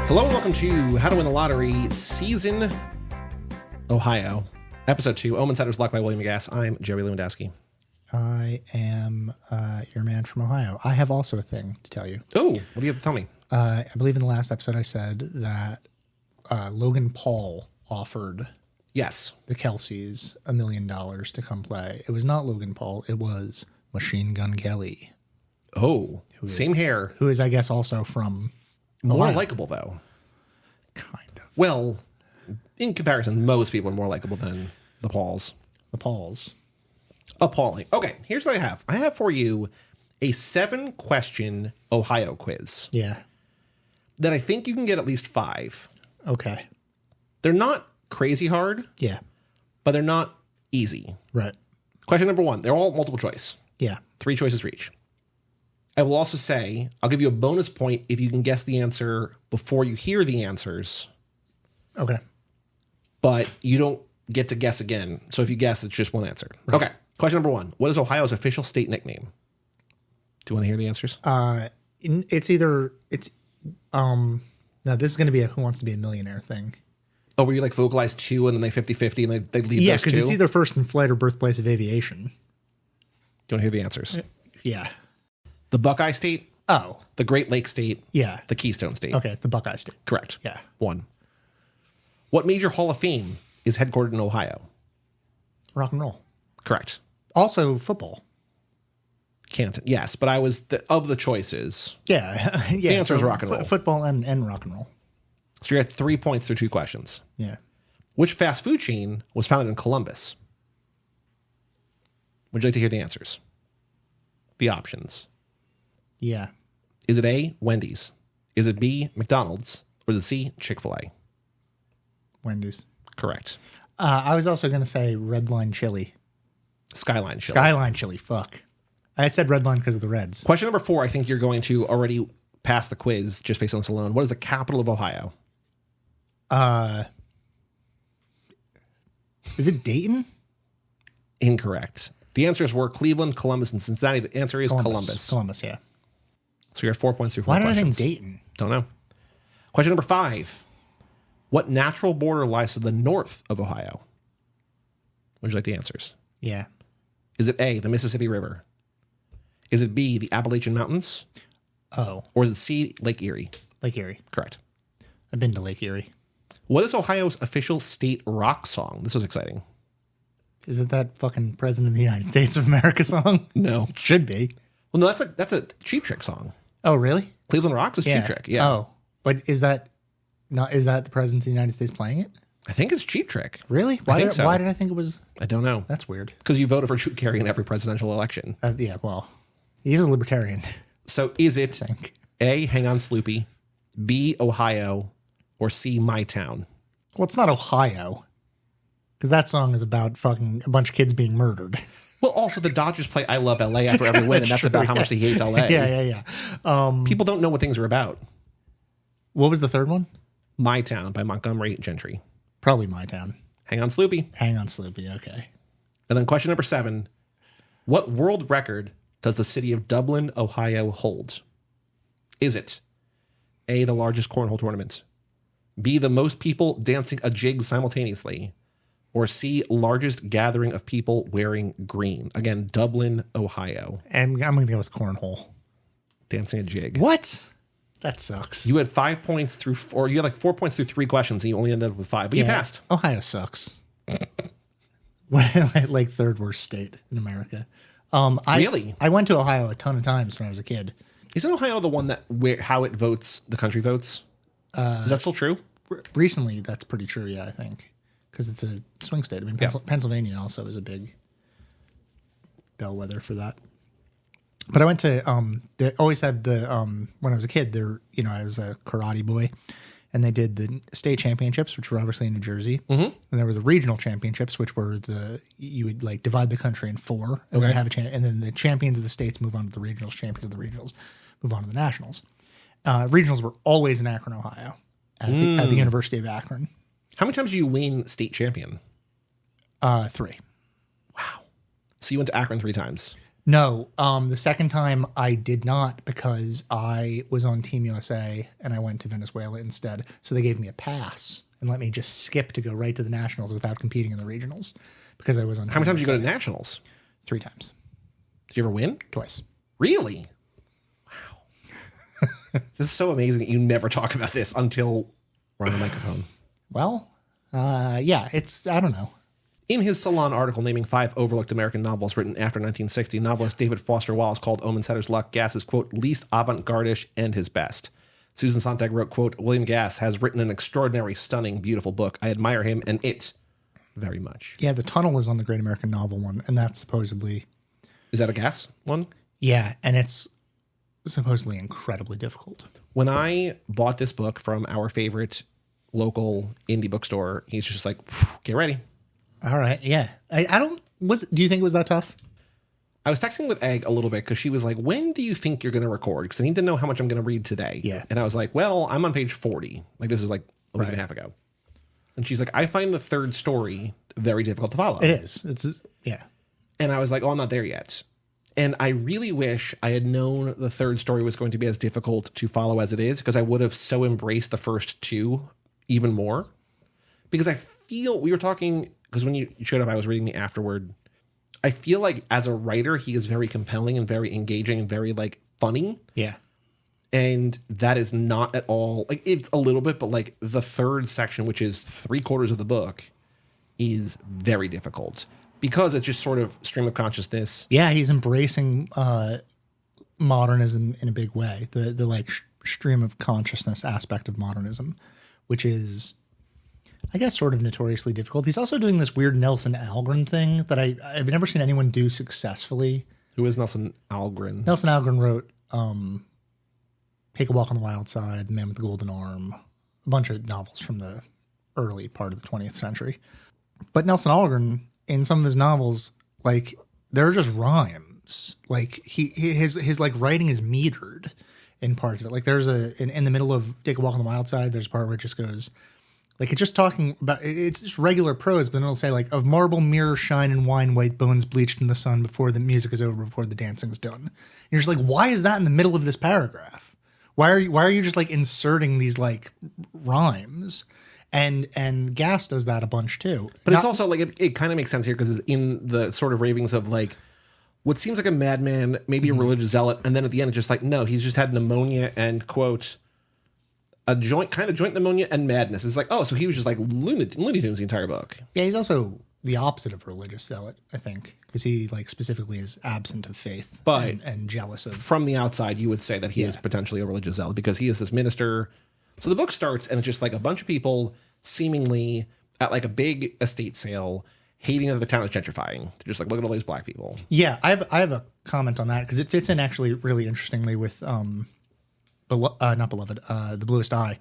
Hello and welcome to How to Win the Lottery Season Ohio, Episode 2, Omensetter's Luck by William McGass. I'm Jerry Lewandowski. I am your man from Ohio. I have also a thing to tell you. Oh, what do you have to tell me? I believe in the last episode I said that Logan Paul offered Yes. the Kelseys $1 million to come play. It was not Logan Paul. It was Machine Gun Kelly. Oh, same hair. Who is, I guess, also from More Ohio. likable, though. Kind of. Well, in comparison, most people are more likable than the Pauls. The Pauls. Appalling. Okay, here's what I have. I have for you a 7-question Ohio quiz Yeah. that I think you can get at least 5. Okay. They're not crazy hard, Yeah. but they're not easy. Right. Question number 1. They're all multiple choice. Yeah. 3 choices for each. I will also say, I'll give you a bonus point if you can guess the answer before you hear the answers, Okay. but you don't get to guess again. So if you guess, it's just one answer. Right. Okay. Question number 1. What is Ohio's official state nickname? Do you want to hear the answers? Now this is going to be a Who Wants to Be a Millionaire thing. Oh, where you like vocalize 2 and then they 50-50 and they leave Yeah, those 2? because it's either first in flight or birthplace of aviation. Do you want to hear the answers? Yeah. The Buckeye State, Oh, the Great Lakes State, yeah. the Keystone State. Okay, it's the Buckeye State. Correct. Yeah. 1. What major Hall of Fame is headquartered in Ohio? Rock and roll. Correct. Also football. Canton. Yes, but I was of the choices. Yeah. Yeah. The answer is rock and roll. Football and rock and roll. So you're at 3 points through 2 questions. Yeah. Which fast food chain was founded in Columbus? Would you like to hear the answers? The options. Yeah. Is it A, Wendy's? Is it B, McDonald's? Or is it C, Chick-fil-A? Wendy's. Correct. I was also going to say Red Line Chili. Skyline Chili. Skyline Chili. Fuck. I said Red Line because of the Reds. Question number 4, I think you're going to already pass the quiz just based on this alone. What is the capital of Ohio? Is it Dayton? Incorrect. The answers were Cleveland, Columbus, and Cincinnati. The answer is Columbus. Columbus, yeah. So you're at 4 points through 4 Why did I questions. think Dayton? Don't know. Question number 5. What natural border lies to the north of Ohio? Would you like the answers? Yeah. Is it A, the Mississippi River? Is it B, the Appalachian Mountains? Oh, Or is it C, Lake Erie? Lake Erie. Correct. I've been to Lake Erie. What is Ohio's official state rock song? This was exciting. Is it that fucking President of the United States of America song? No. It should be. Well, no, that's a Cheap Trick song. Oh, really? Cleveland Rocks is Cheap Trick. Yeah. Oh, but is that the President of the United States playing it? I think it's Cheap Trick. Really? think so. Why did I think it was? I don't know. That's weird. Because you voted for Drew Carey in every presidential election. Yeah, well, he's a libertarian. So is it think. A, Hang On Sloopy, B, Ohio, or C, My Town? Well, it's not Ohio, because that song is about fucking a bunch of kids being murdered. Well, also the Dodgers play I Love LA after every win, and that's about how much they hate LA. Yeah. People don't know what things are about. What was the third one? My Town by Montgomery Gentry. Probably My Town. Hang On Sloopy. Hang on, Sloopy. Okay. And then question number 7. What world record does the city of Dublin, Ohio hold? Is it A, the largest cornhole tournament, B, the most people dancing a jig simultaneously, or C, largest gathering of people wearing green? Again, Dublin, Ohio. And I'm going to go with cornhole. Dancing a jig. What? That sucks. You had 5 points through, or you had like 4 points through 3 questions, and you only ended up with 5. But you passed. Ohio sucks. Like third worst state in America. Really? I went to Ohio a ton of times when I was a kid. Isn't Ohio the one that how it votes, the country votes? Is that still true? Recently, that's pretty true, yeah, I think. Because it's a swing state. I mean, Pennsylvania also is a big bellwether for that. But I went to, they always had the, when I was a kid, I was a karate boy, and they did the state championships, which were obviously in New Jersey. Mm-hmm. And there were the regional championships, which were you would like divide the country in 4 and then have and then the champions of the states move on to the regionals, champions of the regionals move on to the nationals. Regionals were always in Akron, Ohio, at the University of Akron. How many times do you win state champion? 3. Wow. So you went to Akron 3 times. No, the second time I did not because I was on Team USA and I went to Venezuela instead. So they gave me a pass and let me just skip to go right to the nationals without competing in the regionals because I was on. How many times did you go to nationals? 3 times. Did you ever win? Twice. Really? Wow. This is so amazing that you never talk about this until we're on the microphone. Well, yeah, I don't know. In his Salon article naming 5 overlooked American novels written after 1960, novelist David Foster Wallace called Omensetter's Luck Gass's, quote, least avant-garde-ish and his best. Susan Sontag wrote, quote, William Gass has written an extraordinary, stunning, beautiful book. I admire him and it very much. Yeah, The Tunnel is on the Great American Novel one, and that's supposedly... Is that a Gass one? Yeah, and it's supposedly incredibly difficult. When I bought this book from our favorite local indie bookstore, he's just like, get ready. All right, yeah. Do you think it was that tough? I was texting with Egg a little bit because she was like, when do you think you're going to record? Because I need to know how much I'm going to read today. Yeah. And I was like, well, I'm on page 40. Like, this is like a week and a half ago. And she's like, I find the third story very difficult to follow. It is. Yeah. And I was like, oh, I'm not there yet. And I really wish I had known the third story was going to be as difficult to follow as it is, because I would have so embraced the first 2 even more. Because I feel, we were talking, because when you showed up, I was reading the afterward. I feel like as a writer, he is very compelling and very engaging and very like funny. Yeah. And that is not at all, like, it's a little bit, but like the third section, which is 3/4 of the book, is very difficult because it's just sort of stream of consciousness. Yeah, he's embracing modernism in a big way. The like stream of consciousness aspect of modernism, which is, I guess, sort of notoriously difficult. He's also doing this weird Nelson Algren thing that I've never seen anyone do successfully. Who is Nelson Algren? Nelson Algren wrote Take a Walk on the Wild Side, The Man with the Golden Arm, a bunch of novels from the early part of the 20th century. But Nelson Algren, in some of his novels, like, they're just rhymes. Like, his like writing is metered in parts of it. Like, there's in the middle of Take a Walk on the Wild Side, there's a part where it just goes, like, it's just talking about, it's just regular prose, but then it'll say, like, of marble mirrors shine and wine white bones bleached in the sun before the music is over, before the dancing is done. And you're just like, why is that in the middle of this paragraph? Why are you just like inserting these like rhymes? And Gass does that a bunch too. But it's also like, it kind of makes sense here because it's in the sort of ravings of like what seems like a madman, maybe a religious zealot. And then at the end, it's just like, no, he's just had pneumonia and, quote, a joint pneumonia and madness. It's like, oh, so he was just like Looney Tunes the entire book. Yeah, he's also the opposite of a religious zealot, I think, because he like specifically is absent of faith, but and jealous of. From the outside, you would say that he is potentially a religious zealot because he is this minister. So the book starts and it's just like a bunch of people seemingly at like a big estate sale hating that the town is gentrifying. They're just like, look at all these black people. Yeah, I have a comment on that because it fits in actually really interestingly with not Beloved, The Bluest Eye,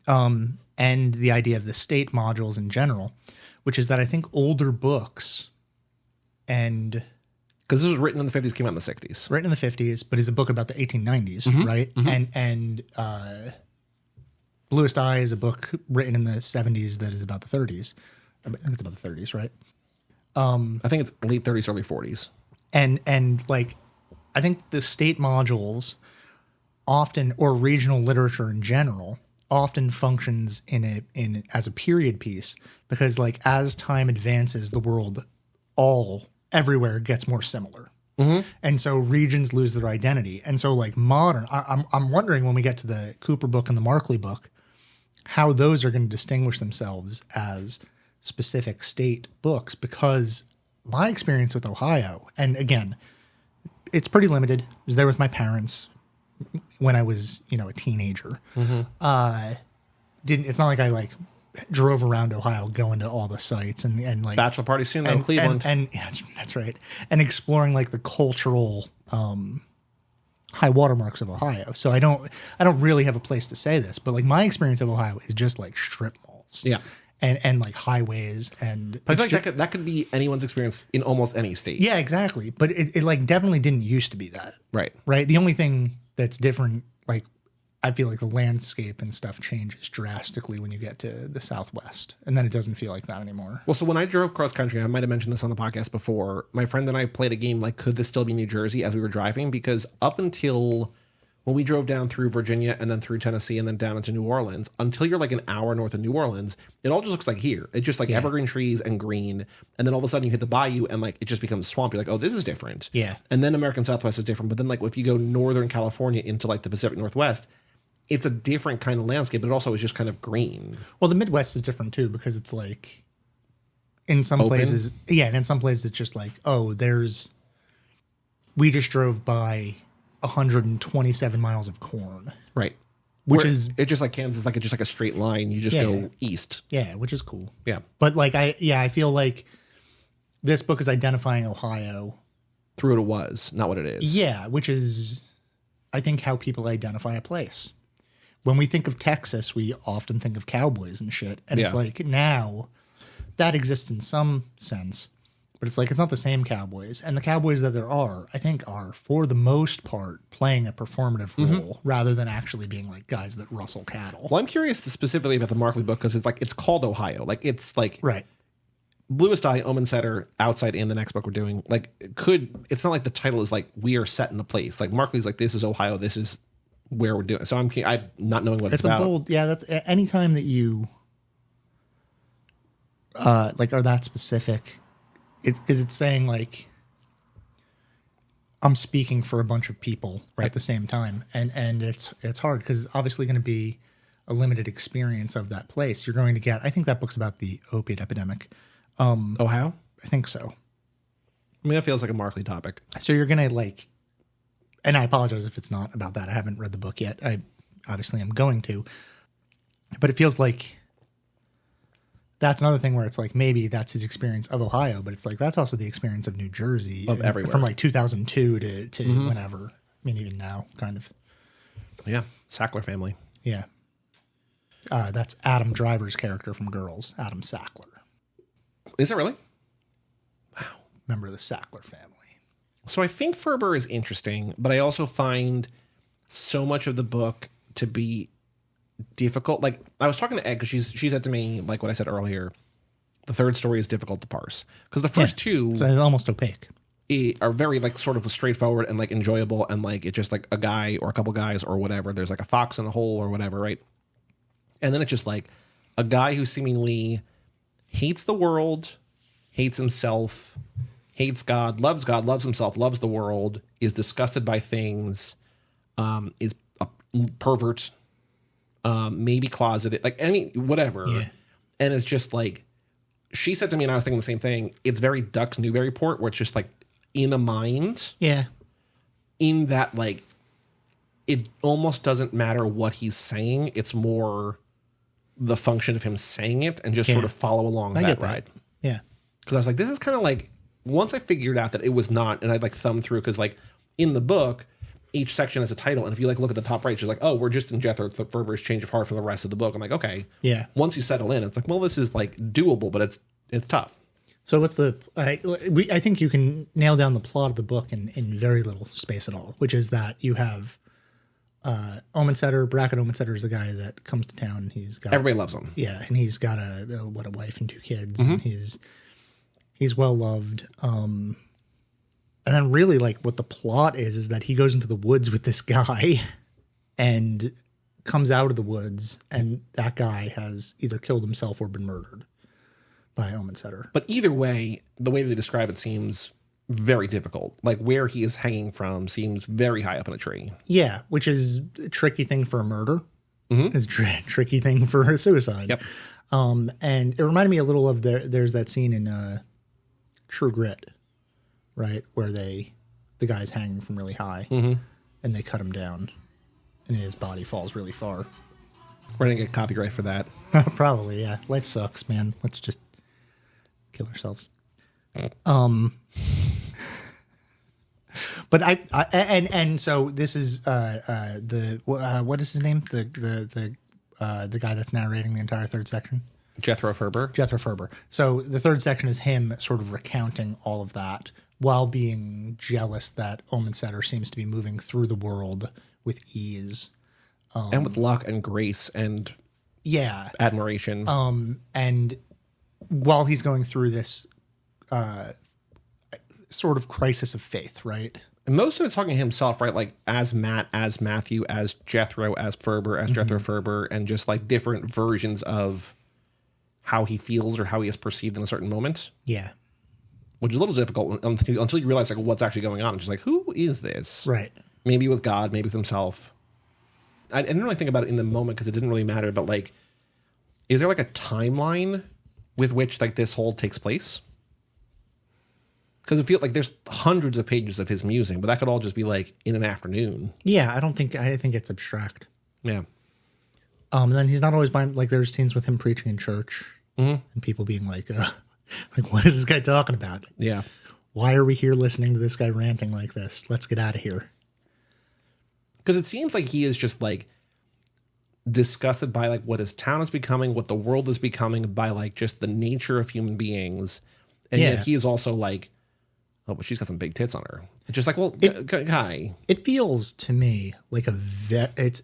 and the idea of the state modules in general, which is that I think older books, and because this was written in the 50s, came out in the 60s, written in the 50s, but is a book about the 1890s, right? And Bluest Eye is a book written in the 70s that is about the 30s. I think it's about the 30s, right? I think it's late 30s, early 40s. And like, I think the state modules often, or regional literature in general, often functions as a period piece because like as time advances, the world everywhere gets more similar. And so regions lose their identity. And so like modern, I'm wondering when we get to the Cooper book and the Markley book, how those are going to distinguish themselves as specific state books, because my experience with Ohio, and again, it's pretty limited. I was there with my parents when I was, a teenager. It's not like I like drove around Ohio going to all the sites and like bachelor party soon though, Cleveland. And yeah, that's right. And exploring like the cultural high watermarks of Ohio. So I don't really have a place to say this, but like my experience of Ohio is just like strip malls. Yeah. And like highways and I feel like that could be anyone's experience in almost any state. Yeah, exactly. But it like definitely didn't used to be that. Right. Right. The only thing that's different, like I feel like the landscape and stuff changes drastically when you get to the Southwest. And then it doesn't feel like that anymore. Well, so when I drove cross country, I might have mentioned this on the podcast before, my friend and I played a game like, could this still be New Jersey as we were driving? Because up until when we drove down through Virginia and then through Tennessee and then down into New Orleans, until you're like an hour north of New Orleans, it all just looks like here. It's just like evergreen trees and green. And then all of a sudden you hit the bayou and like it just becomes swampy. Like, oh, this is different. Yeah. And then American Southwest is different. But then like if you go Northern California into like the Pacific Northwest, it's a different kind of landscape, but it also is just kind of green. Well, the Midwest is different too, because it's like in some places, and in some places it's just like, oh, we just drove by 127 miles of corn. Right. Which is, it's just like Kansas, like it's just like a straight line. You just go east. Yeah, which is cool. Yeah. But like, I feel like this book is identifying Ohio through what it was, not what it is. Yeah, which is, I think, how people identify a place. When we think of Texas, we often think of cowboys and shit. And it's like now that exists in some sense, but it's like it's not the same cowboys. And the cowboys that there are, I think, are for the most part playing a performative role rather than actually being like guys that rustle cattle. Well, I'm curious specifically about the Markley book because it's called Ohio. Like it's like right. Bluest Eye, Omensetter, Outside In, the next book we're doing. Like it's not like the title is like we are set in a place. Like Markley's like this is Ohio. This is where we're doing. So I'm not knowing what it's about. It's a bold, that's anytime that you like are that specific. It's saying like I'm speaking for a bunch of people at the same time, and it's hard because it's obviously going to be a limited experience of that place. You're going to get. I think that book's about the opiate epidemic. Ohio? I think so. I mean, that feels like a Markley topic. So you're going to like, and I apologize if it's not about that. I haven't read the book yet. I obviously am going to, but it feels like that's another thing where it's like maybe that's his experience of Ohio, but it's like that's also the experience of New Jersey of everywhere from like 2002 to whenever. I mean, even now, kind of. Yeah, Sackler family. Yeah, that's Adam Driver's character from Girls, Adam Sackler. Is it really? Wow. Member of the Sackler family. So I think Ferber is interesting, but I also find so much of the book to be difficult. Like I was talking to Ed because she said to me, like what I said earlier, the third story is difficult to parse because the first two it's almost opaque. Are very like sort of straightforward and like enjoyable and like it's just like a guy or a couple guys or whatever. There's like a fox in a hole or whatever, right? And then it's just like a guy who seemingly hates the world, hates himself, hates God, loves himself, loves the world, is disgusted by things, is a pervert, maybe closeted, like whatever. Yeah. And it's just like, she said to me, and I was thinking the same thing, it's very Ducks Newburyport, where it's just like in a mind. Yeah. In that, like, it almost doesn't matter what he's saying. It's more the function of him saying it and just sort of follow along that ride. Yeah. Because I was like, this is kind of like, once I figured out that it was not, and I'd like thumb through, because like in the book, each section has a title. And if you like look at the top right, she's like, oh, we're just in Jethro Ferber's change of heart for the rest of the book. I'm like, okay. Yeah. Once you settle in, it's like, well, this is like doable, but it's tough. So what's I think you can nail down the plot of the book in very little space at all, which is that you have Omensetter, Bracket Omensetter is the guy that comes to town. He's got everybody loves him. Yeah, and he's got a wife and 2 kids, and he's well loved. And then really like what the plot is that he goes into the woods with this guy, and comes out of the woods, and that guy has either killed himself or been murdered by Omensetter. But either way, the way they describe it seems very difficult. Like where he is hanging from seems very high up in a tree. Yeah, which is a tricky thing for a murder. It's a tricky thing for a suicide. Yep. And it reminded me a little of there's that scene in True Grit, right, where the guy's hanging from really high, and they cut him down, and his body falls really far. We're gonna get copyright for that. Probably, yeah. Life sucks, man. Let's just kill ourselves. But and so this is what is his name? The guy that's narrating the entire third section. Jethro Ferber. So the third section is him sort of recounting all of that while being jealous that Omensetter seems to be moving through the world with ease. and with luck and grace and Yeah. admiration. And while he's going through this sort of crisis of faith, right? And most of it's talking to himself, right? Like as Matt, as Matthew, as Jethro, as Ferber, as Jethro Ferber, and just like different versions of how he feels or how he is perceived in a certain moment. Yeah. Which is a little difficult until you realize like what's actually going on. It's just like, who is this? Right. Maybe with God, maybe with himself. I didn't really think about it in the moment because it didn't really matter. But like, is there like a timeline with which like this whole takes place? Because it feels like there's hundreds of pages of his musing, but that could all just be like in an afternoon. Yeah, I think it's abstract. Yeah. And then he's not always by, like, there's scenes with him preaching in church and people being like, what is this guy talking about? Yeah. Why are we here listening to this guy ranting like this? Let's get out of here. Because it seems like he is just like disgusted by like what his town is becoming, what the world is becoming, by like just the nature of human beings. And yet he is also like, oh, but she's got some big tits on her. It's just like, well, guy. It feels to me like it's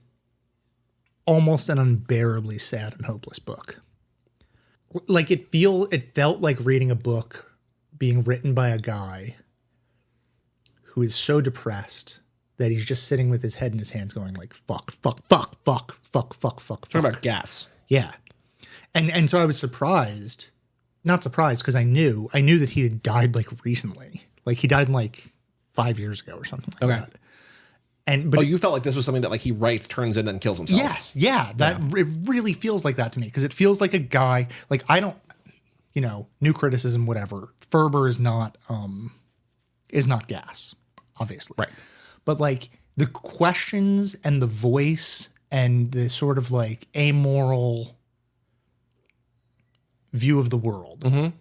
almost an unbearably sad and hopeless book. Like it felt like reading a book being written by a guy who is so depressed that he's just sitting with his head in his hands going like, fuck, fuck, fuck, fuck, fuck, fuck, fuck. Talking about gas. Yeah. And so I was surprised, not surprised because I knew that he had died like recently. Like he died in like 5 years ago or something like that. But you felt like this was something that like he writes, turns in, then kills himself. Yes. Yeah. It really feels like that to me because it feels like a guy, like I don't, new criticism, whatever. Ferber is not gas, obviously. Right. But like the questions and the voice and the sort of like amoral view of the world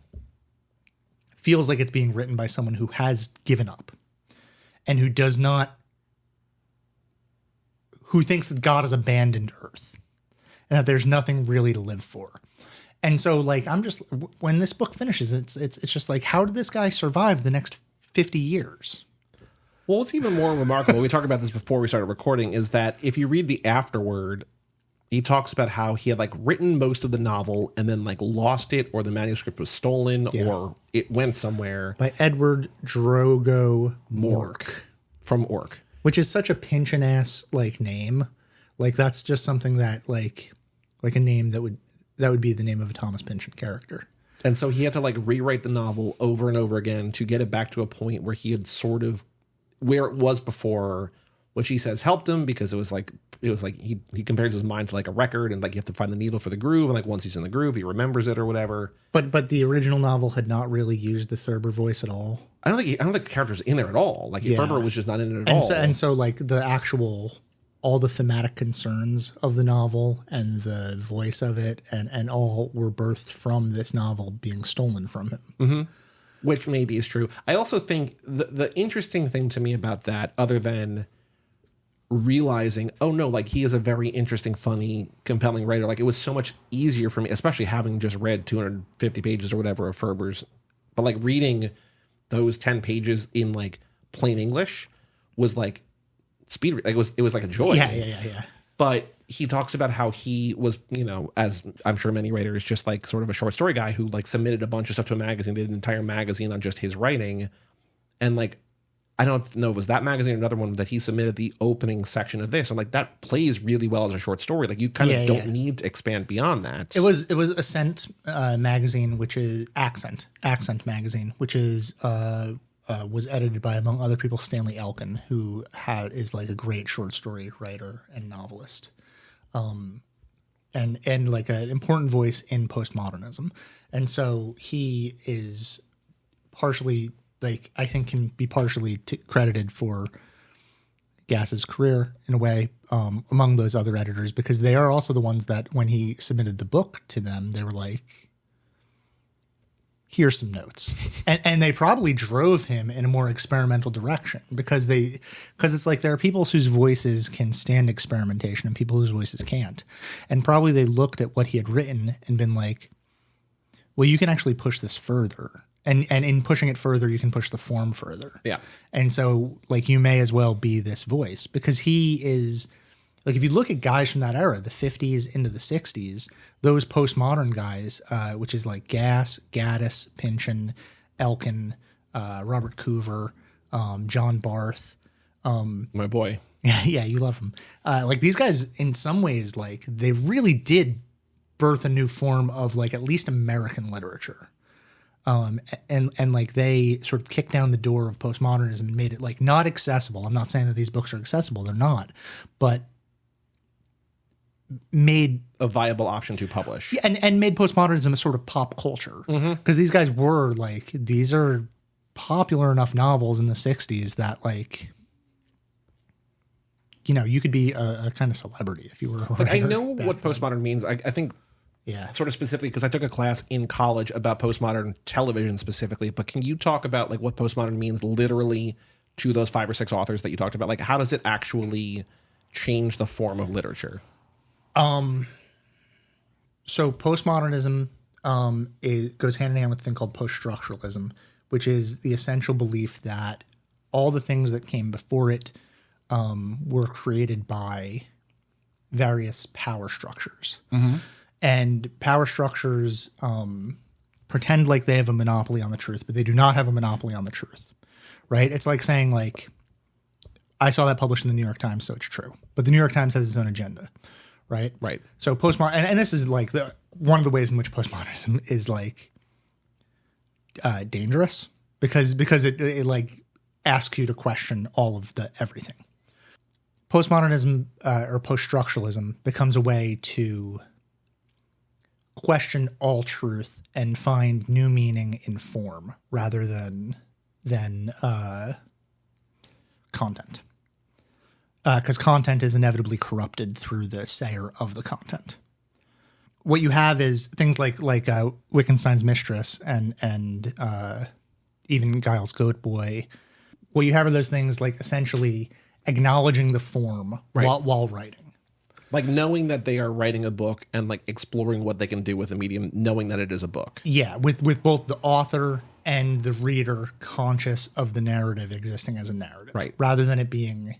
feels like it's being written by someone who has given up and who thinks that God has abandoned Earth and that there's nothing really to live for. And so like, when this book finishes, it's just like, how did this guy survive the next 50 years? Well, what's even more remarkable, we talked about this before we started recording, is that if you read the afterword, he talks about how he had like written most of the novel and then like lost it, or the manuscript was stolen, or it went somewhere. By Edward Drogo Mork. From Orc. Which is such a pinchin' ass like name. Like that's just something that like a name that would be the name of a Thomas Pynchon character. And so he had to like rewrite the novel over and over again to get it back to a point where he had sort of where it was before, which he says helped him because it was like he compares his mind to like a record, and like you have to find the needle for the groove, and like once he's in the groove he remembers it or whatever. But the original novel had not really used the Thurber voice at all. I don't think the character's in there at all. Like Thurber was just not in it at all. And so like the actual all the thematic concerns of the novel and the voice of it and all were birthed from this novel being stolen from him. Mm-hmm. Which maybe is true. I also think the interesting thing to me about that, other than realizing, oh no, like he is a very interesting, funny, compelling writer. Like it was so much easier for me, especially having just read 250 pages or whatever of Ferber's, but like reading those 10 pages in like plain English was like speed. Like it was like a joy. Yeah. But he talks about how he was, as I'm sure many writers, just like sort of a short story guy who like submitted a bunch of stuff to a magazine, did an entire magazine on just his writing. And like, I don't know if it was that magazine or another one that he submitted the opening section of this. I'm like, that plays really well as a short story. Like you kind of don't need to expand beyond that. It was Ascent magazine, which is Accent magazine, which is was edited by, among other people, Stanley Elkin, who is like a great short story writer and novelist, and like an important voice in postmodernism. And so he is partially, like, I think can be partially credited for Gass's career in a way, among those other editors, because they are also the ones that when he submitted the book to them, they were like, here's some notes. And they probably drove him in a more experimental direction because it's like there are people whose voices can stand experimentation and people whose voices can't. And probably they looked at what he had written and been like, well, you can actually push this further. And in pushing it further, you can push the form further. Yeah. And so like you may as well be this voice because he like if you look at guys from that era, the 50s into the 60s, those postmodern guys, which is like Gass, Gaddis, Pynchon, Elkin, Robert Coover, John Barth. My boy. Yeah, you love him. Like these guys, in some ways, like they really did birth a new form of like at least American literature. And like they sort of kicked down the door of postmodernism and made it like not accessible. I'm not saying that these books are accessible. They're not, but made A viable option to publish. and made postmodernism a sort of pop culture. Because these guys were like, these are popular enough novels in the 60s that like, you know, you could be a kind of celebrity if you were. Like, I know what postmodern means. I think Yeah. sort of specifically because I took a class in college about postmodern television specifically, but can you talk about like what postmodern means literally to those 5 or 6 authors that you talked about? Like how does it actually change the form of literature? So postmodernism goes hand in hand with a thing called post-structuralism, which is the essential belief that all the things that came before it were created by various power structures. And power structures pretend like they have a monopoly on the truth, but they do not have a monopoly on the truth, right? It's like saying like, I saw that published in the New York Times, so it's true. But the New York Times has its own agenda, right? Right. So postmodern, and this is like one of the ways in which postmodernism is like dangerous because it like asks you to question all of the everything. Postmodernism or post-structuralism becomes a way to question all truth and find new meaning in form rather than content. Because content is inevitably corrupted through the sayer of the content. What you have is things like Wittgenstein's Mistress and even Giles Goat Boy. What you have are those things like essentially acknowledging the form while writing. Like knowing that they are writing a book and like exploring what they can do with a medium, knowing that it is a book. Yeah, with both the author and the reader conscious of the narrative existing as a narrative. Right. Rather than it being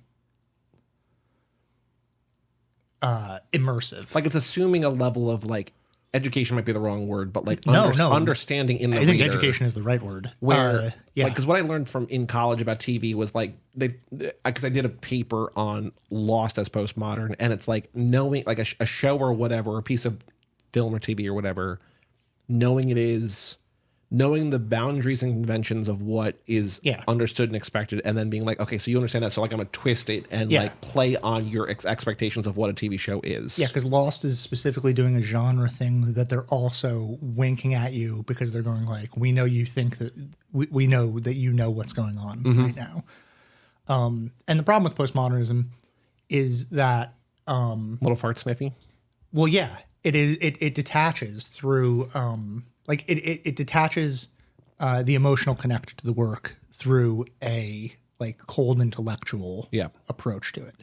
immersive. Like it's assuming a level of like education might be the wrong word, but like No. understanding in the I think reader. education is the right word. Where, yeah. like, because what I learned from in college about TV was like because I did a paper on Lost as postmodern, and it's like knowing like a show or whatever, a piece of film or TV or whatever, knowing the boundaries and conventions of what is understood and expected, and then being like, okay, so you understand that, so like I'm gonna twist it and like play on your expectations of what a TV show is. Yeah, because Lost is specifically doing a genre thing that they're also winking at you because they're going like, we know you think that we know that you know what's going on right now. And the problem with postmodernism is that Little fart sniffy. well, yeah, it is. It detaches through like it detaches the emotional connection to the work through a like cold intellectual approach to it.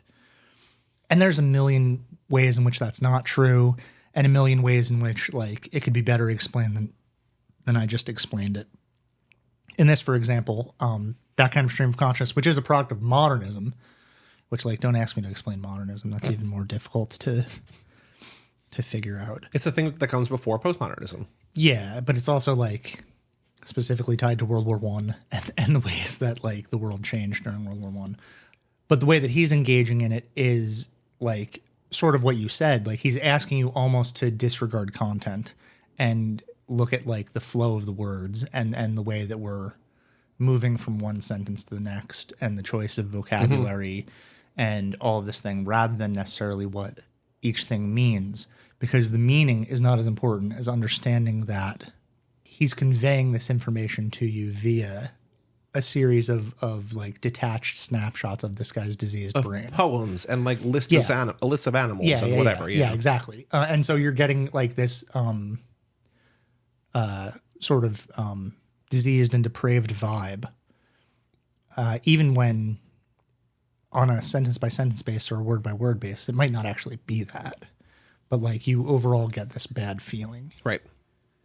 And there's a million ways in which that's not true, and a million ways in which like it could be better explained than I just explained it. In this, for example, that kind of stream of consciousness, which is a product of modernism, which like don't ask me to explain modernism. That's even more difficult to figure out. It's a thing that comes before postmodernism. Yeah, but it's also like specifically tied to World War I and the ways that like the world changed during World War I. But the way that he's engaging in it is like sort of what you said. Like he's asking you almost to disregard content and look at like the flow of the words and the way that we're moving from one sentence to the next and the choice of vocabulary and all of this thing rather than necessarily what each thing means, because the meaning is not as important as understanding that he's conveying this information to you via a series of like detached snapshots of this guy's diseased brain. Poems and like lists of animals and whatever. Yeah, exactly. And so you're getting like this sort of diseased and depraved vibe, even when on a sentence by sentence basis or a word by word basis, it might not actually be that, but like you overall get this bad feeling. Right.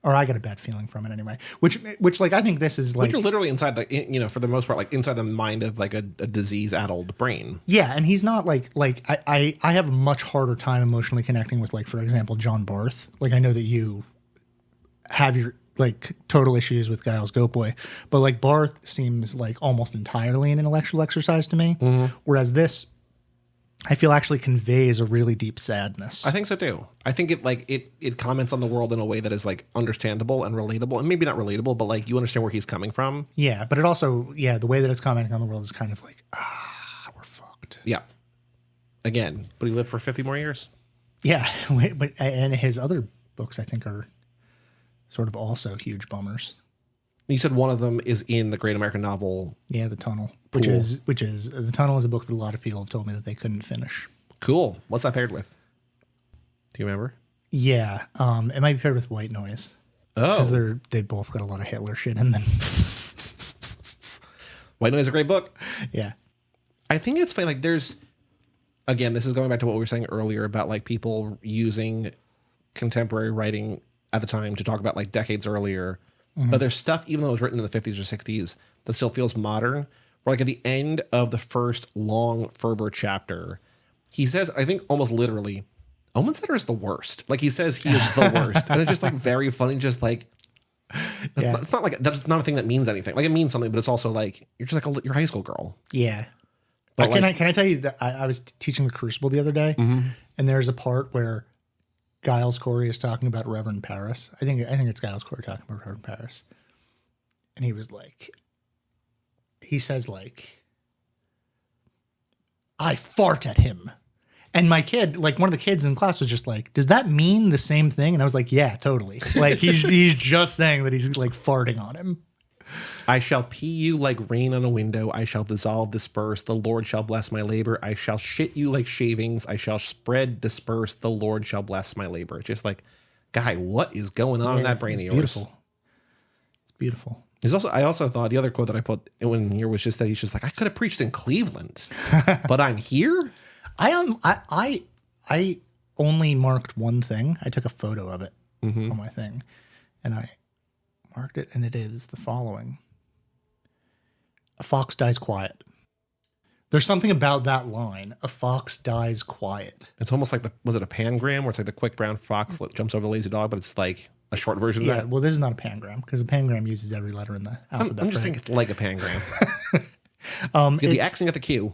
Or I got a bad feeling from it anyway. Which like I think this is like you're literally inside the for the most part like inside the mind of like a disease-addled brain. Yeah, and he's not like I have a much harder time emotionally connecting with like, for example, John Barth. Like I know that you have your like total issues with Giles Goatboy, but like Barth seems like almost entirely an intellectual exercise to me. Whereas this, I feel actually conveys a really deep sadness. I think so too. I think it comments on the world in a way that is like understandable and relatable, and maybe not relatable, but like you understand where he's coming from. Yeah, but it also, the way that it's commenting on the world is kind of like, we're fucked. Yeah. Again, but he lived for 50 more years. Yeah, but and his other books I think are sort of also huge bummers. You said one of them is in the Great American Novel. Yeah, The Tunnel, which is The Tunnel is a book that a lot of people have told me that they couldn't finish. Cool. What's that paired with? Do you remember? Yeah, it might be paired with White Noise. Oh, because they both got a lot of Hitler shit in them. White Noise is a great book. Yeah, I think it's funny. Like, there's again, this is going back to what we were saying earlier about like people using contemporary writing at the time to talk about like decades earlier. But there's stuff, even though it was written in the 50s or 60s, that still feels modern. Where like at the end of the first long Ferber chapter, he says, I think almost literally, Omensetter is the worst. Like he says he is the worst. And it's just like very funny, just like, it's not like, that's not a thing that means anything. Like it means something, but it's also like, you're just like you're a high school girl. Yeah. But can I tell you that I was teaching the Crucible the other day, and there's a part where Giles Corey is talking about Reverend Paris. I think it's Giles Corey talking about Reverend Paris. And he was like, he says like, I fart at him. And my kid, like one of the kids in class was just like, does that mean the same thing? And I was like, yeah, totally. Like he's just saying that he's like farting on him. I shall pee you like rain on a window. I shall dissolve, disperse. The Lord shall bless my labor. I shall shit you like shavings. I shall spread, disperse. The Lord shall bless my labor. It's just like, guy, what is going on in that brain of yours? Beautiful. It's beautiful. I also thought the other quote that I put in here was just that he's just like, I could have preached in Cleveland, but I'm here. I only marked one thing. I took a photo of it on my thing, and I marked it, and it is the following. A fox dies quiet. There's something about that line. A fox dies quiet. It's almost like was it a pangram where it's like the quick brown fox that jumps over the lazy dog, but it's like a short version of that? Well, this is not a pangram because a pangram uses every letter in the alphabet. I'm just thinking like a pangram. You get the X and you get the Q.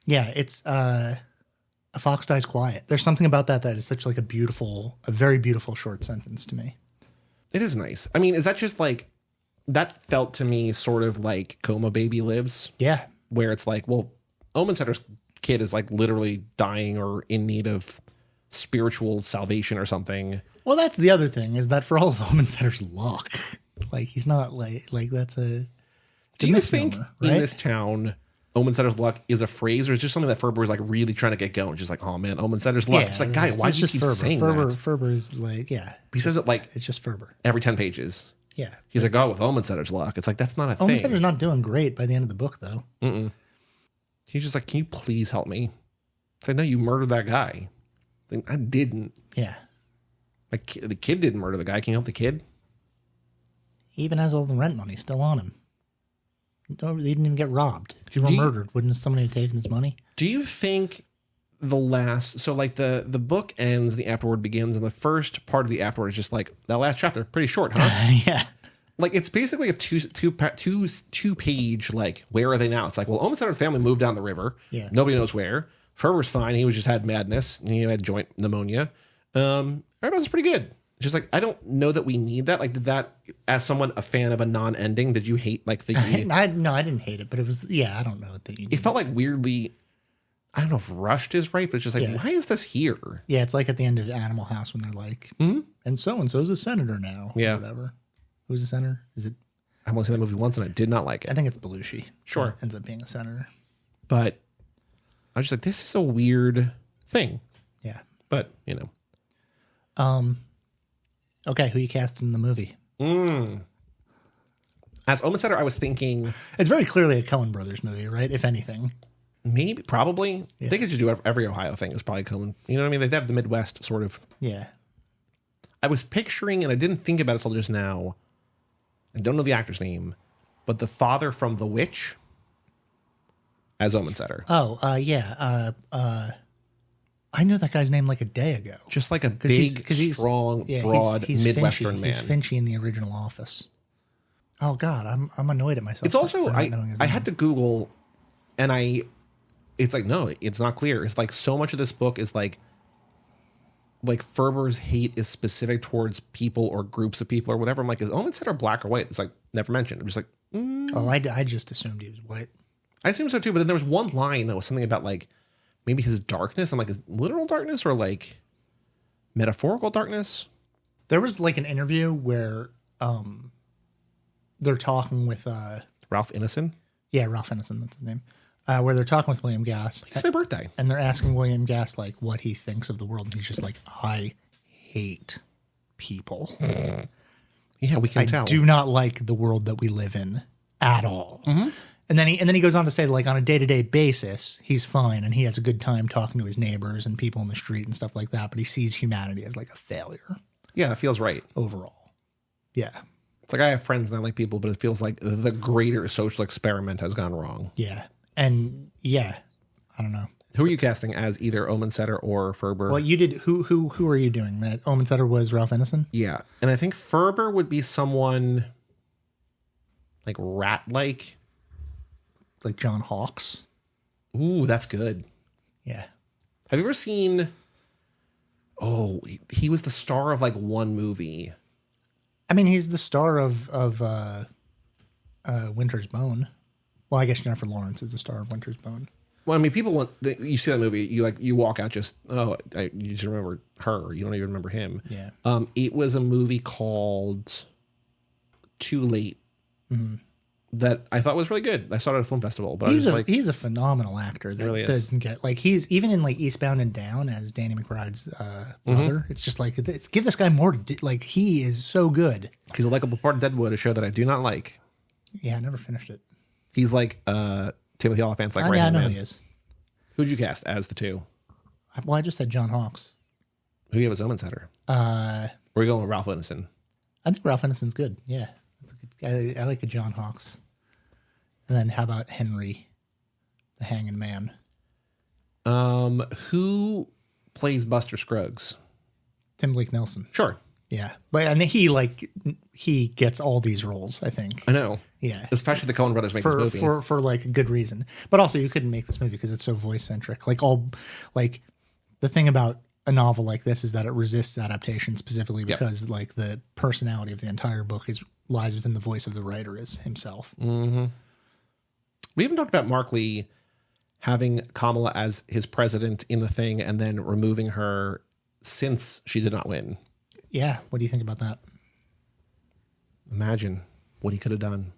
Yeah, it's a fox dies quiet. There's something about that is such like a very beautiful short sentence to me. It is nice. I mean, is that just like, that felt to me sort of like Coma Baby Lives. Yeah. Where it's like, well, Omensetter's kid is like literally dying or in need of spiritual salvation or something. Well, that's the other thing, is that for all of Omensetter's luck, like he's not like that's a. Do you think in this town, Omensetter's luck is a phrase, or is it just something that Ferber is like really trying to get going? Just like, oh man, Omensetter's luck. It's like, guy, why do you keep saying that? Ferber's like, yeah. He says it like it's just Ferber every 10 pages. Yeah. He's like, oh, with Omensetter's luck. It's like, that's not a thing. Omensetter's not doing great by the end of the book, though. He's just like, can you please help me? It's like, no, you murdered that guy. Like, I didn't. Yeah. Like, the kid didn't murder the guy. Can you help the kid? He even has all the rent money still on him. He didn't even get robbed. If he were murdered, wouldn't somebody have taken his money? Do you think so like the book ends, the afterward begins, and the first part of the afterward is just like that last chapter, pretty short, huh? Yeah. Like it's basically a two page like, where are they now? It's like, well, Omensetter's family moved down the river. Yeah. Nobody knows where. Ferber's fine. He just had madness. And he had joint pneumonia. Everybody's pretty good. Just like, I don't know that we need that. Like, did that, as someone a fan of a non-ending, did you hate like the? No, I didn't hate it, but it was I don't know that you. It felt like weirdly. I don't know if rushed is right, but it's just like, why is this here? Yeah, it's like at the end of Animal House when they're like, and so's a senator now. Yeah. Or whatever. Who's the senator? Is it? I've only seen that movie once and I did not like it. I think it's Belushi. Sure. That ends up being a senator. But I was just like, this is a weird thing. Yeah. But, you know. Okay, who you cast in the movie? As Omensetter, I was thinking... It's very clearly a Coen Brothers movie, right? If anything. Maybe, probably. Yeah. They could just do every Ohio thing is probably Coen. You know what I mean? They have the Midwest sort of. Yeah. I was picturing, and I didn't think about it until just now. I don't know the actor's name, but the father from The Witch as omensetter. Oh, yeah. I knew that guy's name like a day ago. Just like a big, strong, broad Midwestern man. He's Finchy in the original Office. Oh God, I'm annoyed at myself. It's also for not knowing his I name. had to Google, and it's like no, it's not clear. It's like so much of this book is like Ferber's hate is specific towards people or groups of people or whatever. I'm like, is omensetter black or white? It's like never mentioned. I'm just like, Oh, I just assumed he was white. I assume so too. But then there was one line that was something about like maybe his darkness. I'm like, is literal darkness or like metaphorical darkness? There was like an interview where they're talking with Ralph Ineson. Yeah, Ralph Ineson, that's his name. Where they're talking with William Gass. It's my birthday. And they're asking William Gass like what he thinks of the world. And he's just like, I hate people. Yeah, we can tell. I do not like the world that we live in at all. Mm-hmm. And then he goes on to say like on a day-to-day basis, he's fine and he has a good time talking to his neighbors and people in the street and stuff like that. But he sees humanity as like a failure. Yeah, that feels right. Overall. Yeah. It's like I have friends and I like people, but it feels like the greater social experiment has gone wrong. Yeah. And yeah, I don't know. Who are you casting as either omensetter or Ferber? Well, you did. Who are you doing? That omensetter was Ralph Ineson? Yeah. And I think Ferber would be someone like rat-like. Like John Hawkes. Ooh, that's good. Yeah. Have you ever seen... Oh, he was the star of like one movie. I mean, he's the star of Winter's Bone. Well, I guess Jennifer Lawrence is the star of Winter's Bone. Well, I mean, people want you see that movie, you walk out just you just remember her. You don't even remember him. Yeah. It was a movie called Too Late that I thought was really good. I saw it at a film festival, but he's a phenomenal actor that really doesn't get like he's even in like Eastbound and Down as Danny McBride's brother. It's just like give this guy more. Like he is so good. He's a likable part of Deadwood, a show that I do not like. Yeah, I never finished it. He's like Timothy Olyphant's like I know he is. Who'd you cast as the two? Well, I just said John Hawkes. Who you have as omensetter? Or are you going with Ralph Ineson? I think Ralph Ineson's good. Yeah, that's a good. I like a John Hawkes. And then how about Henry, the Hanging Man? Who plays Buster Scruggs? Tim Blake Nelson. Sure. Yeah, but and he gets all these roles. I think. I know. Yeah, especially the Coen brothers make this movie for like a good reason. But also, you couldn't make this movie because it's so voice centric. Like the thing about a novel like this is that it resists adaptation specifically because like the personality of the entire book lies within the voice of the writer is himself. Mm-hmm. We haven't talked about Mark Lee having Kamala as his president in the thing and then removing her since she did not win. Yeah. What do you think about that? Imagine what he could have done.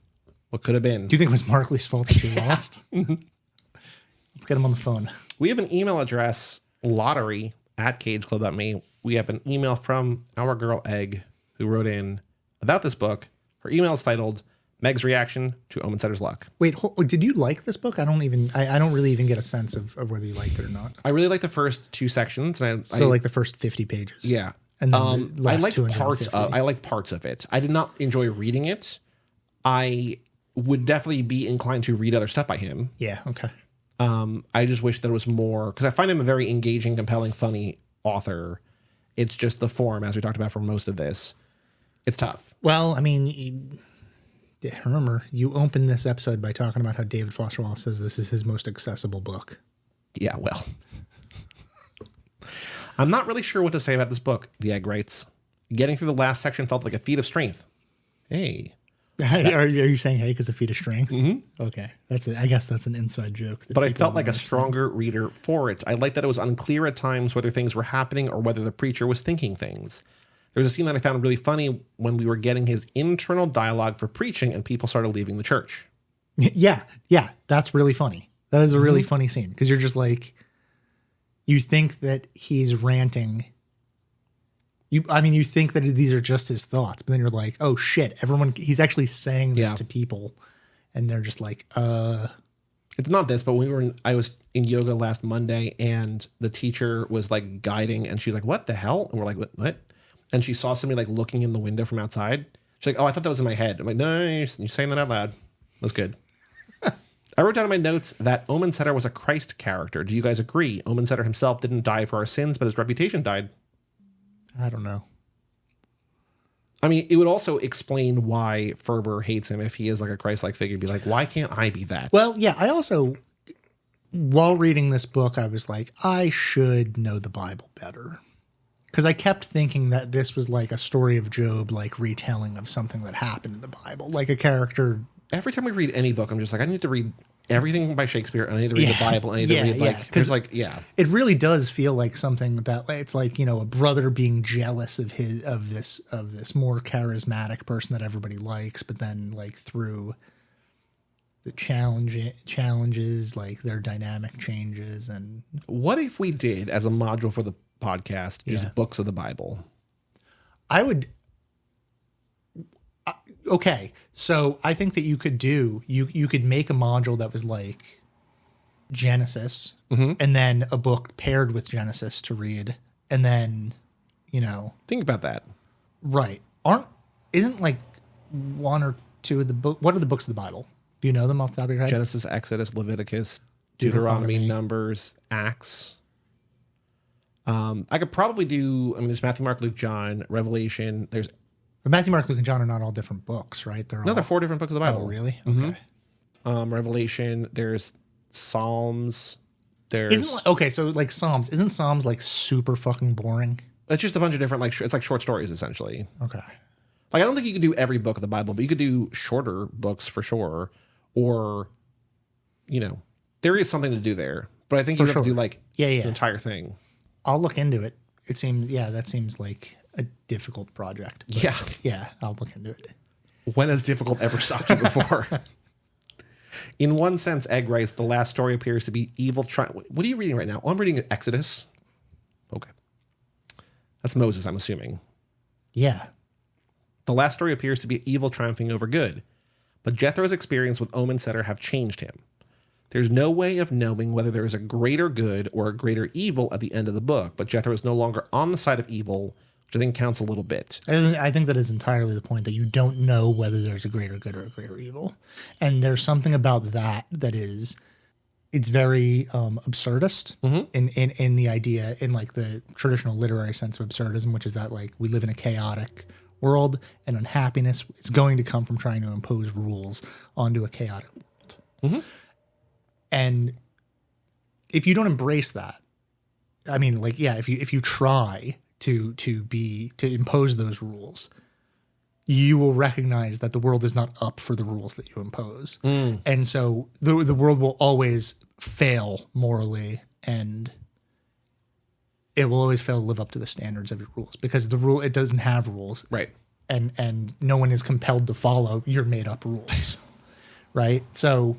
What could have been. Do you think it was Mark Lee's fault that she lost? Let's get him on the phone. We have an email address, lottery@cageclub.me. We have an email from our girl Egg who wrote in about this book. Her email is titled Meg's Reaction to Omensetter's Luck. Wait, did you like this book? I don't really even get a sense of whether you liked it or not. I really like the first two sections. And like the first 50 pages. Yeah. And then the last I liked parts of it. I did not enjoy reading it. I would definitely be inclined to read other stuff by him. Yeah, okay. I just wish there was more, because I find him a very engaging, compelling, funny author. It's just the form, as we talked about for most of this. It's tough. Well, I mean, remember, you opened this episode by talking about how David Foster Wallace says this is his most accessible book. Yeah, well. I'm not really sure what to say about this book, the Egg writes. Getting through the last section felt like a feat of strength. Hey. Are you saying hey because a feat of strength? Mm-hmm. Okay. I guess that's an inside joke. But I felt like a stronger reader for it. I liked that it was unclear at times whether things were happening or whether the preacher was thinking things. There was a scene that I found really funny when we were getting his internal dialogue for preaching and people started leaving the church. Yeah. That's really funny. That is a really funny scene because you're just like, you think that he's ranting. You think that these are just his thoughts, but then you're like, oh shit, he's actually saying this to people. And they're just like, It's not this, but I was in yoga last Monday and the teacher was like guiding and she's like, what the hell? And we're like, what? and she saw somebody like looking in the window from outside. She's like, "Oh, I thought that was in my head." I'm like, "No, you're saying that out loud. That's good." I wrote down in my notes that Omensetter was a Christ character. Do you guys agree? Omensetter himself didn't die for our sins, but his reputation died. I don't know. I mean, it would also explain why Ferber hates him if he is like a Christ-like figure. Be like, why can't I be that? Well, yeah, I also, while reading this book, I was like, I should know the Bible better. Because I kept thinking that this was like a story of Job, like retelling of something that happened in the Bible. Like a character. Every time we read any book, I'm just like, I need to read everything by Shakespeare, and I need to read the Bible, and I need to read like, because it really does feel like something that it's like, you know, a brother being jealous of this more charismatic person that everybody likes, but then like through the challenges, like their dynamic changes. And what if we did as a module for the podcast is books of the Bible? I would. Okay, so I think that you could you could make a module that was like Genesis, and then a book paired with Genesis to read, and then, you know, think about that. Right? Isn't like one or two of the book? What are the books of the Bible? Do you know them off the top of your head? Genesis, Exodus, Leviticus, Deuteronomy, Numbers, Acts. I could probably do. I mean, there's Matthew, Mark, Luke, John, Revelation. There's. But Matthew, Mark, Luke, and John are not all different books, right? They're 4 different books of the Bible. Oh, really? Okay. Revelation. There's Psalms. There's so like Psalms. Isn't Psalms like super fucking boring? It's just a bunch of different it's like short stories essentially. Okay. Like I don't think you could do every book of the Bible, but you could do shorter books for sure. Or, you know, there is something to do there. But I think you have to do like the entire thing. I'll look into it. That seems like a difficult project. Yeah, I'll look into it. When has difficult ever stopped you before? In one sense, Egg writes, the last story appears to be evil. What are you reading right now? Oh, I'm reading Exodus. Okay. That's Moses, I'm assuming. Yeah. The last story appears to be evil triumphing over good. But Jethro's experience with Omensetter have changed him. There's no way of knowing whether there is a greater good or a greater evil at the end of the book, but Jethro is no longer on the side of evil, which I think counts a little bit. I think that is entirely the point, that you don't know whether there's a greater good or a greater evil. And there's something about that is, it's very absurdist in the idea, in like the traditional literary sense of absurdism, which is that like we live in a chaotic world, and unhappiness is going to come from trying to impose rules onto a chaotic world. Mm-hmm. And if you don't embrace that, I mean, like, yeah, if you try to impose those rules, you will recognize that the world is not up for the rules that you impose. And so the world will always fail morally, and it will always fail to live up to the standards of your rules, because it doesn't have rules. Right. And no one is compelled to follow your made up rules. Right. So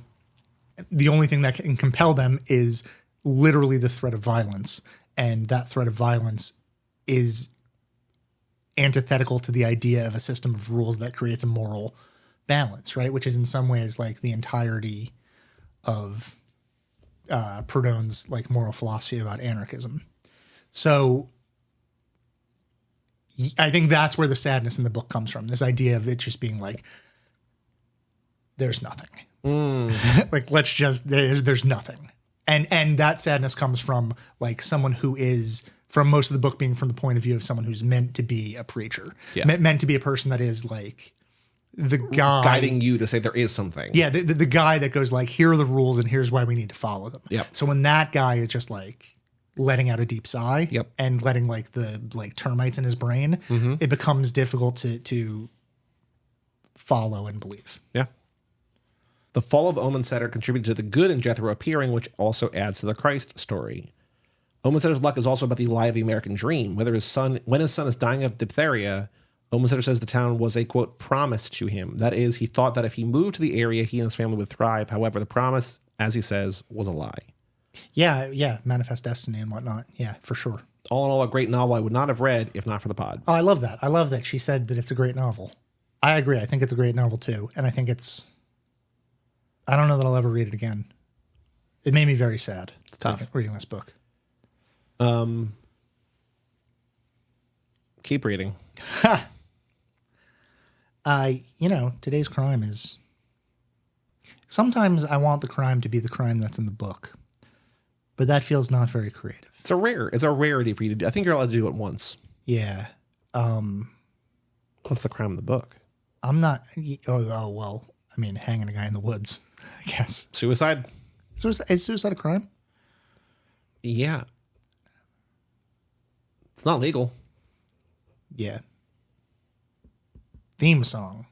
the only thing that can compel them is literally the threat of violence. And that threat of violence is antithetical to the idea of a system of rules that creates a moral balance, right? Which is in some ways like the entirety of Proudhon's like moral philosophy about anarchism. So I think that's where the sadness in the book comes from. This idea of it just being like, there's nothing. Like, there's nothing. And that sadness comes from like someone who is, from most of the book being from the point of view of someone who's meant to be a preacher, meant to be a person that is like the guy guiding you to say there is something. Yeah. The guy that goes like, here are the rules and here's why we need to follow them. Yep. So when that guy is just like letting out a deep sigh and letting like the like termites in his brain, it becomes difficult to follow and believe. Yeah. The fall of Omensetter contributed to the good in Jethro appearing, which also adds to the Christ story. Omensetter's luck is also about the lie of the American dream. When his son is dying of diphtheria, Omensetter says the town was a, quote, promise to him. That is, he thought that if he moved to the area, he and his family would thrive. However, the promise, as he says, was a lie. Yeah, Manifest Destiny and whatnot. Yeah, for sure. All in all, a great novel I would not have read if not for the pod. Oh, I love that. I love that she said that it's a great novel. I agree. I think it's a great novel, too. And I think I don't know that I'll ever read it again. It made me very sad. It's tough. Reading this book. Keep reading. Today's crime is... Sometimes I want the crime to be the crime that's in the book, but that feels not very creative. It's a rarity for you to do. I think you're allowed to do it once. Yeah. What's the crime in the book? I'm not... well, I mean, hanging a guy in the woods, I guess. Suicide? Is suicide a crime? Yeah. It's not legal. Yeah. Theme song.